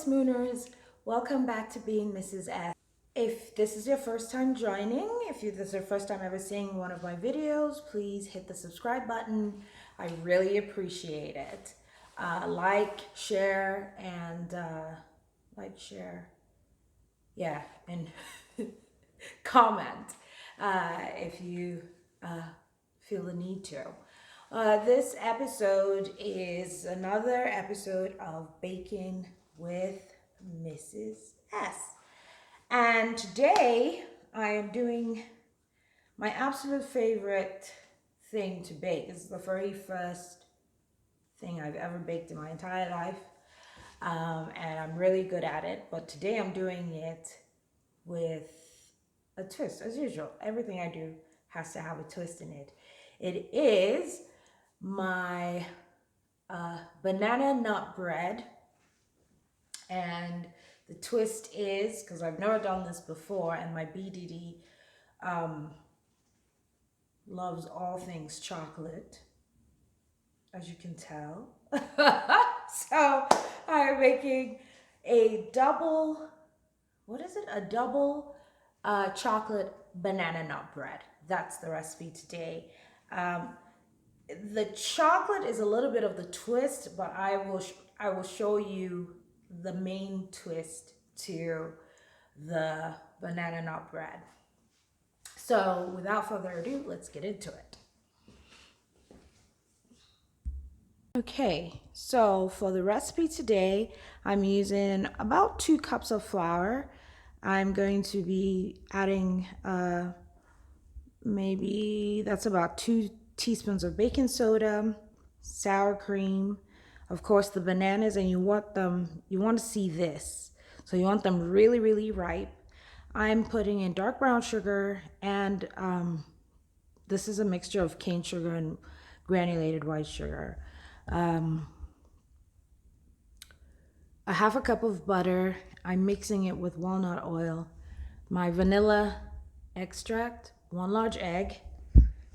Smooners, welcome back to Being Mrs. S. If this is your first time joining, this is your first time ever seeing one of my videos, please hit the subscribe button. I really appreciate it. Like, share, and and comment if you feel the need to. This episode is another episode of Baking with Mrs. S. And today I am doing my absolute favorite thing to bake. This is the very first thing I've ever baked in my entire life. And I'm really good at it. But today I'm doing it with a twist, as usual. Everything I do has to have a twist in it. It is my banana nut bread, and the twist is, because I've never done this before, and my BDD loves all things chocolate, as you can tell. So I'm making a double, a double chocolate banana nut bread. That's the recipe today. The chocolate is a little bit of the twist, but I will show you the main twist to the banana nut bread. So without further ado, let's get into it. Okay, so for the recipe today, I'm using about 2 cups of flour. I'm going to be adding maybe that's about 2 teaspoons of baking soda, sour cream, of course the bananas, and you want to see this. So you want them really, really ripe. I'm putting in dark brown sugar, and this is a mixture of cane sugar and granulated white sugar. A half a cup of butter. I'm mixing it with walnut oil, my vanilla extract, 1 large egg,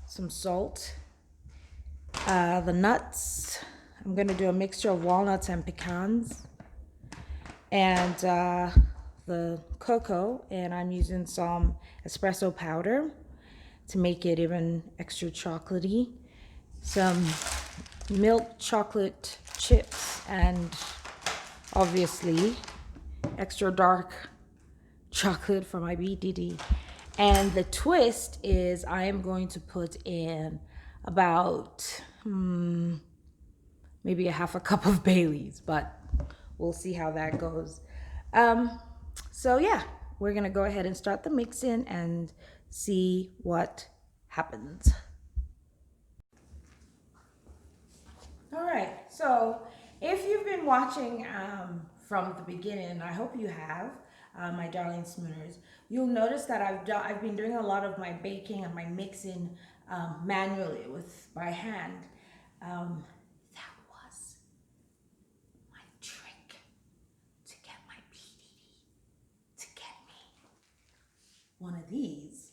some salt, the nuts. I'm going to do a mixture of walnuts and pecans, and the cocoa, and I'm using some espresso powder to make it even extra chocolatey, some milk chocolate chips, and obviously extra dark chocolate for my BDD. And the twist is I am going to put in about maybe a half a cup of Baileys, but we'll see how that goes. So yeah, we're gonna go ahead and start the mixing and see what happens. All right, so if you've been watching from the beginning, I hope you have, my darling Smooners, you'll notice that I've been doing a lot of my baking and my mixing manually by hand. That was my trick to get my PDD to get me one of these.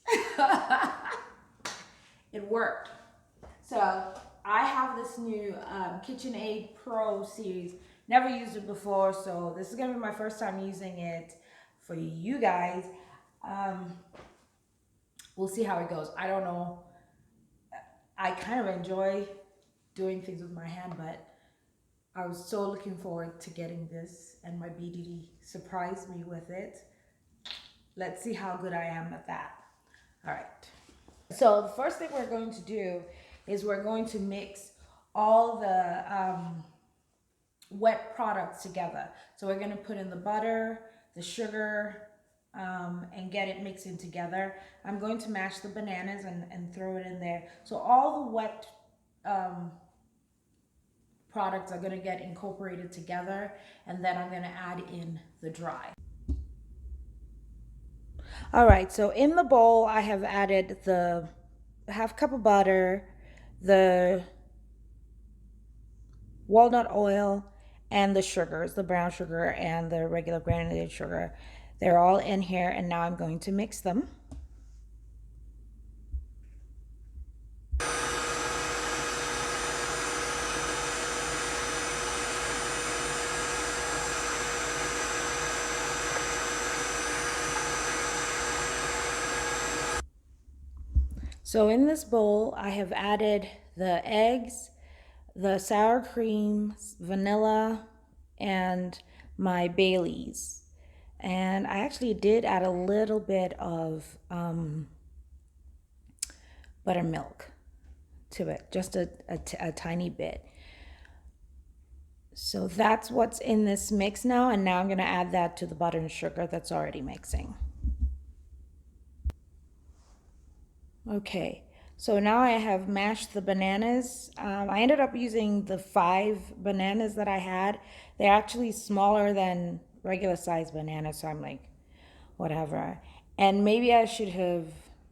It worked. So I have this new KitchenAid Pro series. Never used it before, so this is gonna be my first time using it for you guys. We'll see how it goes. I don't know. I kind of enjoy doing things with my hand, but I was so looking forward to getting this, and my BDD surprised me with it. Let's see how good I am at that. All right. So the first thing we're going to do is we're going to mix all the wet products together. So we're going to put in the butter, the sugar, and get it mixing together. I'm going to mash the bananas and throw it in there. So all the wet products are going to get incorporated together, and then I'm going to add in the dry. All right, so in the bowl I have added the half cup of butter, the walnut oil, and the sugars, the brown sugar and the regular granulated sugar. They're all in here, and now I'm going to mix them. So in this bowl, I have added the eggs, the sour cream, vanilla, and my Baileys. And I actually did add a little bit of buttermilk to it, just a tiny bit. So that's what's in this mix now, and now I'm going to add that to the butter and sugar that's already mixing. Okay, so now I have mashed the bananas. I ended up using the 5 bananas that I had. They're actually smaller than regular size bananas, so I'm like, whatever. And maybe I should have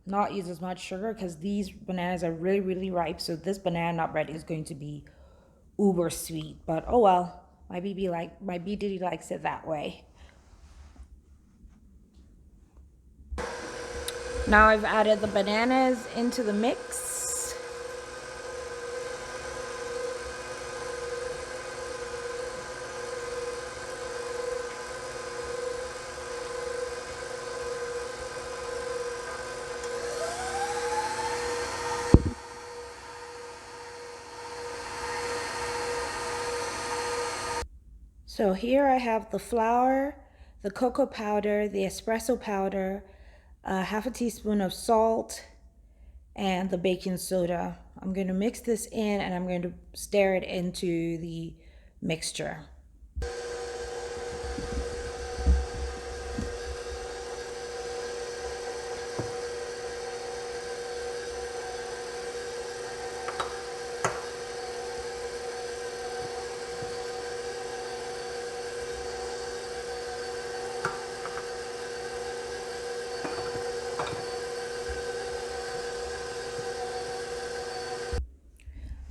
not used as much sugar because these bananas are really, really ripe. So this banana nut bread is going to be uber sweet. But oh well, my B Diddy likes it that way. Now I've added the bananas into the mix. So here I have the flour, the cocoa powder, the espresso powder, half a teaspoon of salt, and the baking soda. I'm going to mix this in and I'm going to stir it into the mixture.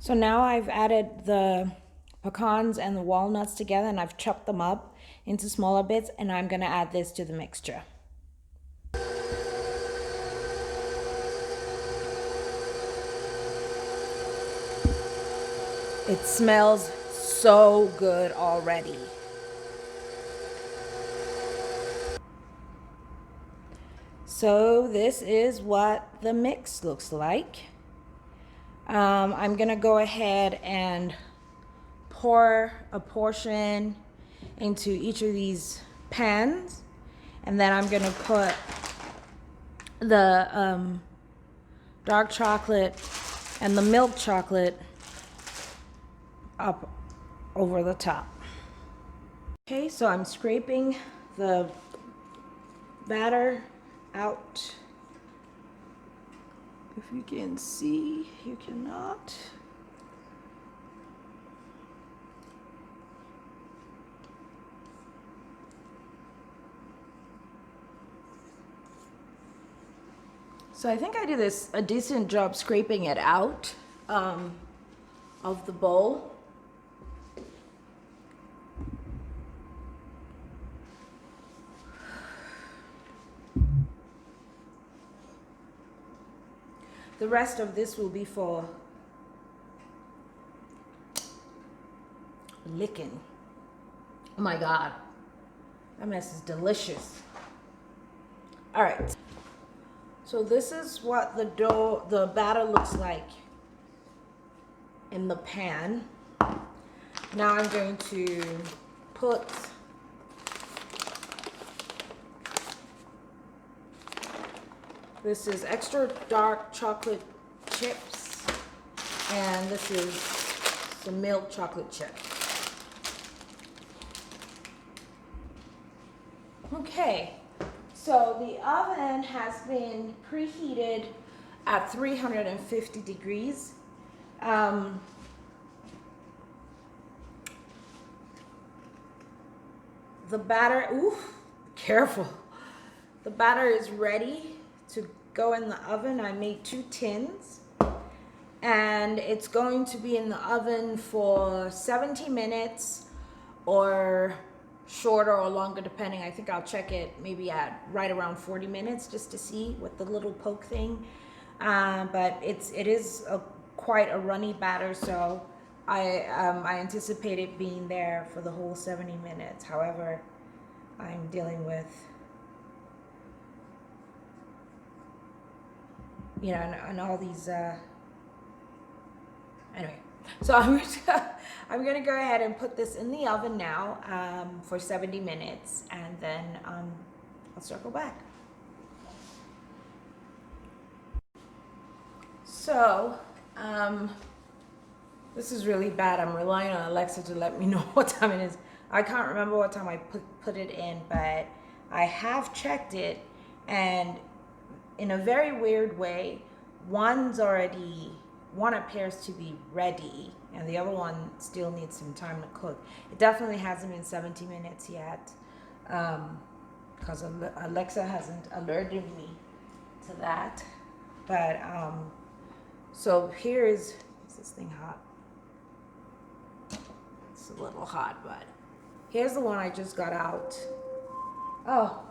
So now I've added the pecans and the walnuts together and I've chopped them up into smaller bits, and I'm going to add this to the mixture. It smells so good already. So this is what the mix looks like. I'm gonna go ahead and pour a portion into each of these pans, and then I'm gonna put the dark chocolate and the milk chocolate up over the top. Okay, so I'm scraping the batter out. If you can see, you cannot. So I think I did a decent job scraping it out of the bowl. The rest of this will be for licking. Oh my God, that mess is delicious. All right, so this is what the batter looks like in the pan. Now I'm going to put this is extra dark chocolate chips, and this is some milk chocolate chips. Okay, so the oven has been preheated at 350 degrees. The batter, careful. The batter is ready to go in the oven. I made 2 tins, and it's going to be in the oven for 70 minutes or shorter or longer, depending. I think I'll check it maybe at right around 40 minutes just to see with the little poke thing. But it is quite a runny batter, so I anticipate it being there for the whole 70 minutes. However, I'm dealing with, and all these. Anyway, so I'm gonna go ahead and put this in the oven now for 70 minutes, and then I'll circle back. So, this is really bad. I'm relying on Alexa to let me know what time it is. I can't remember what time I put it in, but I have checked it, and in a very weird way, one appears to be ready, and the other one still needs some time to cook. It definitely hasn't been 70 minutes yet, because Alexa hasn't alerted me to that. But so is this thing hot? It's a little hot, but here's the one I just got out. Oh,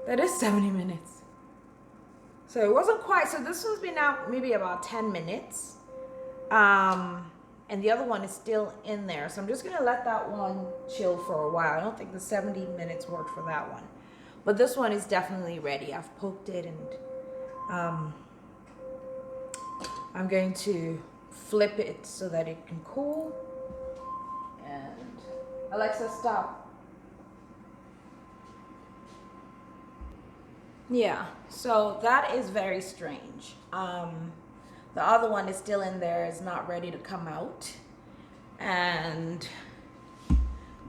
that is 70 minutes. So it wasn't quite, so this one's been out maybe about 10 minutes. And the other one is still in there. So I'm just gonna let that one chill for a while. I don't think the 70 minutes worked for that one. But this one is definitely ready. I've poked it, and I'm going to flip it so that it can cool. And Alexa, stop. Yeah, so that is very strange. The other one is still in there, is not ready to come out. And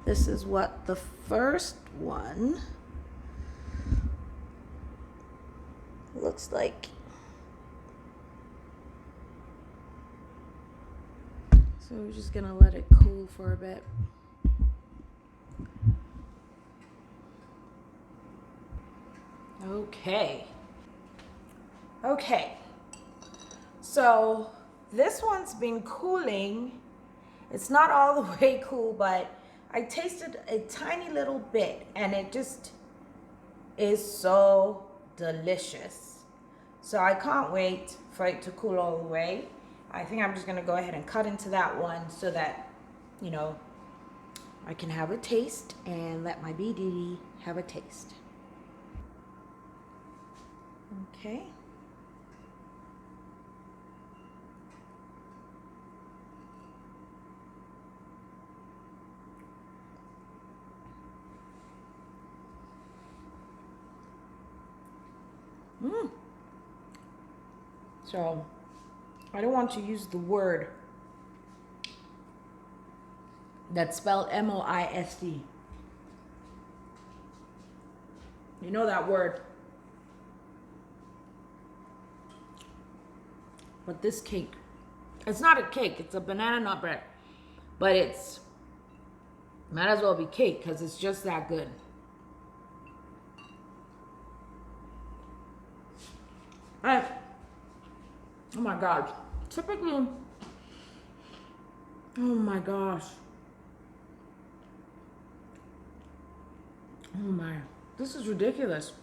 this is what the first one looks like. So we're just gonna let it cool for a bit. Okay. So this one's been cooling. It's not all the way cool, but I tasted a tiny little bit, and it just is so delicious. So I can't wait for it to cool all the way. I think I'm just gonna go ahead and cut into that one so that, I can have a taste and let my BDD have a taste. Okay. So, I don't want to use the word that's spelled MOISD. You know that word. But this cake, it's not a cake, it's a banana nut bread. But it's, might as well be cake because it's just that good. Oh my God. Typically, oh my gosh. Oh my, this is ridiculous.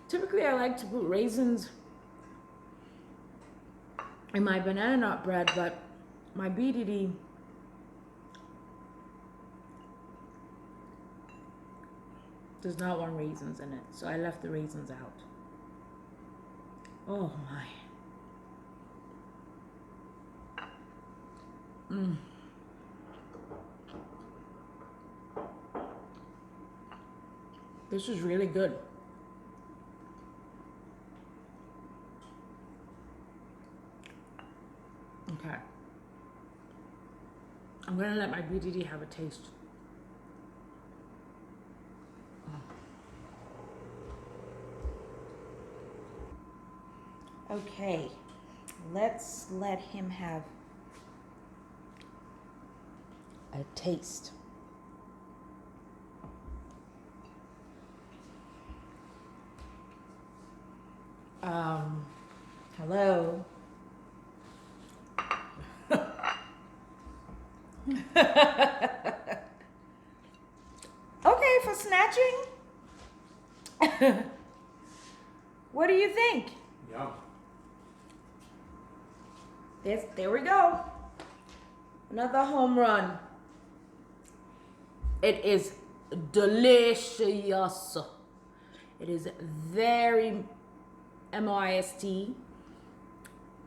Typically, I like to put raisins in my banana nut bread, but my BDD does not want raisins in it, so I left the raisins out. Oh my. This is really good. Okay. I'm gonna let my BDD have a taste. Okay, let's let him have a taste. Hello. Okay, for snatching. What do you think? Yum. There we go. Another home run. It is delicious. It is very MOIST.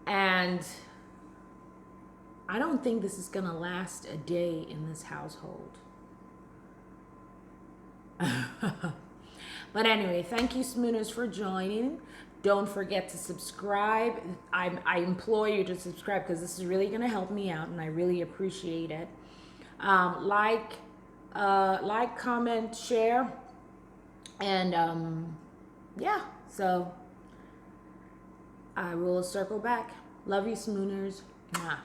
And I don't think this is gonna last a day in this household. But anyway, thank you, Smooners, for joining. Don't forget to subscribe. I implore you to subscribe because this is really going to help me out, and I really appreciate it. Like, comment, share, and yeah. So I will circle back. Love you, Smooners. Mwah.